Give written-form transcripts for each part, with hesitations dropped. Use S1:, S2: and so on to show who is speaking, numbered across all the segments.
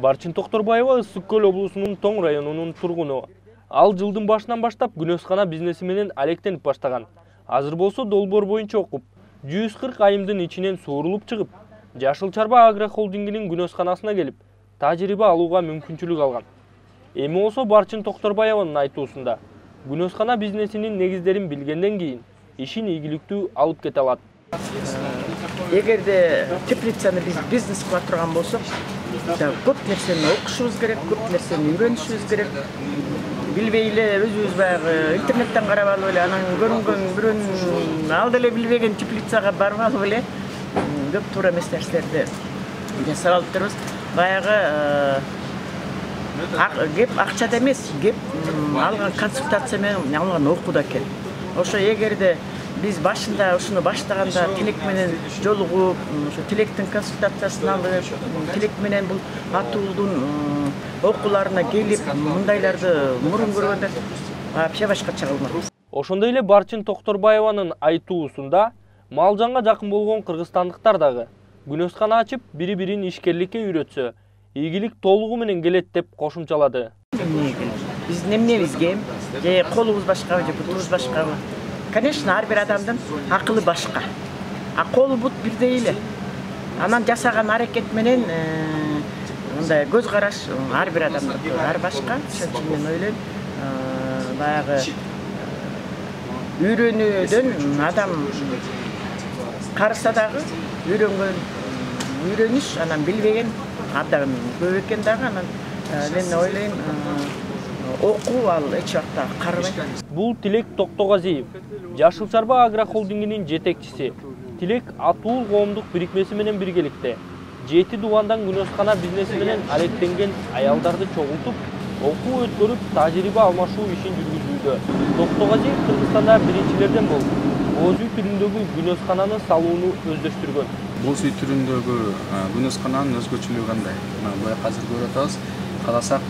S1: Барчын Токторбаева Ысык Көл облусунун Тоң районунун тургуну. Ал жылдын башынан баштап күнөскана бизнеси менен алектенип баштаган. Азыр болсо долбоор боюнча окуп, 140 айымдын ичинен суурулуп чыгып, Жашыл Чарба агрохолдингинин күнөсканасына келип, тажрыйба алууга мүмкүнчүлүк алган. Эми болсо Барчын Токторбаеванын айтуусунда, күнөскана бизнесинин негиздерин билгенден кийин ишин ийгиликтүү алып кете алат.
S2: Эгерде теплицаны биз бизнес кыла турган болсок, көп нерсени окушубуз керек, көп нерсени үйрөнүшүбүз керек. Билбей эле өзүбүз баягы интернеттен карап алып эле, анан көрүнгөн бирөөнүн ал деле билбеген теплицага барып алып эле көп туура эмес нерселерди жасап алып турбуз. Баягы кеп акчада эмес, кеп алган консультация менен алган окууда экен. Ошо эгерде биз башында ушуну баштаганда тилек менен жолугуп, ошо тилектин консультациясын алып, тилек менен бул атуулдун окууларына келип, мындайларды мурун көргөндө вообще башкача кылмак.
S1: Ошондой эле Барчын Токторбаеванын айтуусунда мал-жанга жакын болгон кыргызстандыктар дагы күнөскана ачып, бири-бирин ишкерликке үйрөтсө, ийгилик толугу менен келет деп кошумчалады.
S2: Биздин эмнебизге же колубуз башкабы, же бутубуз башкабы? Конечно, ар бир адамдын акылы башка. А колу бут бирдей эле. Анан жасаган аракет менен мындай көз караш ар бир адамдыкы ар башка. Ошон үчүн мен ойлойм, баягы үйрөнүүдөн адам карыса дагы үйрөнүш, анан билбеген абдан көп экен дагы, анан мен ойлойм, окуу ал эч убакта карыбайт.
S1: Бул Тилек Токтогазиев, Жашыл Чарба агрохолдингинин жетекчиси. Тилек Атуул коомдук бирикмеси менен биргеликте 7 дубандан күнөскана бизнеси менен алектенген аялдарды чогултуп, окуу өткөрүп, тажрыйба алмашуу ишин жүргүзүүдө. Токтогазиев Кыргызстанда биринчилерден болуп, боз үй түрүндөгү күнөскананы салууну өздөштүргөн.
S3: Боз үй түрүндөгү күнөскананын өзгөчөлүгү кандай? Мына азыр көрүп атабыз. Каласак,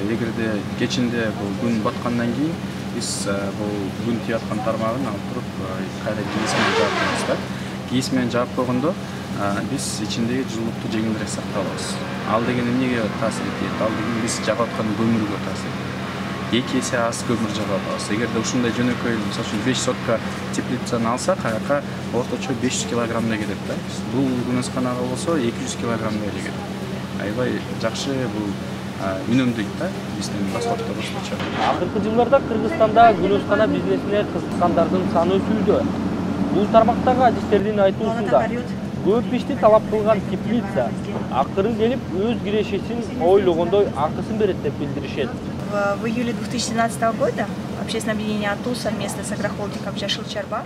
S3: эгерде кечинде бул күн баткандан кийин биз бул күн тийип аткан тармагын алып туруп, кайра кийиз менен жаап коебуз да. Кийиз менен жаап койгондо биз ичиндеги жылуулукту жеңилирээк сактап алабыз. Ал деген эмнеге таасир этет? Ал деген биз жагып аткан көмүргө таасир этет. 2 эсе аз көмүр жагып атабыз. Эгерде ушундай жөнөкөй, мисалы үчүн 5 сотка теплицаны алсак, аяка орточо 500 килограммдай кетет да. Бул күнөсканага болсо 200 килограммдай эле кетет. Аябай жакшы бул үнөмдөйт да биздин расходторубузча.
S1: Акыркы жылдарда Кыргызстанда күнөскана бизнесине кызыккандардын саны өсүүдө. Бул тармактагы адистердин айтуусунда көп ишти талап кылган теплица акыры келип өз кирешесин ойлогондой акысын берет деп билдиришет.
S4: В июле 2017 года общественное объединение «Атул» совместно с агрохолдингом «Жашыл Чарба»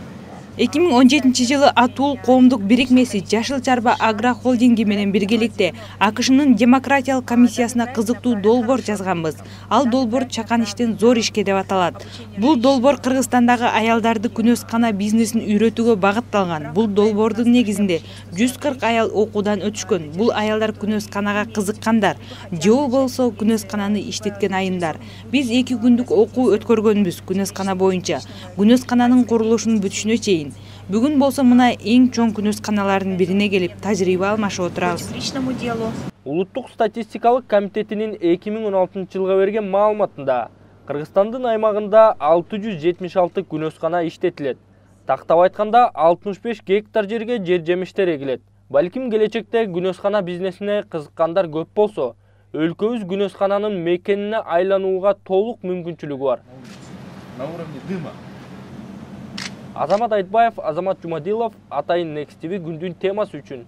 S5: 2017 Атуул коомдук бирикмеси Жашыл Чарба агрохолдинги менен биргеликте АКШнын демократиялык комиссиясына кызыктуу долбоор жазганбыз. Ал долбоор чакан иштен зор ишке деп аталат. Бул долбоор Кыргызстандагы аялдарды күнөскана бизнесин үйрөтүүгө багытталган. Бул долбоордун негизинде 140 аял окуудан өтүшкөн. Бул аялдар күнөсканага кызыккандар, же болбосо күнөскананы иштеткен айымдар. Биз 2 күндүк окуу өткөргөнбүз күнөскана боюнча. Күнөскананын курулушунун бүтүшүнө чейин. Бүгүн болсо мына эң чоң күнөсканалардын бирине келип тажрыйба алмашып отурабыз.
S1: Улуттук статистикалык комитетинин 2016 жылга берген маалыматында Кыргызстандын аймагында 676 күнөскана иштетилет. Тактап айтканда 65 гектар жерге жер-жемиштер эгилет. Балким келечекте күнөскана бизнесине кызыккандар көп болсо, өлкөбүз күнөскананын мекенине айланууга толук мүмкүнчүлүгү бар. Азамат Айтбаев, Азамат Жумадилов, Атайын Next TV күндүн темасы үчүн.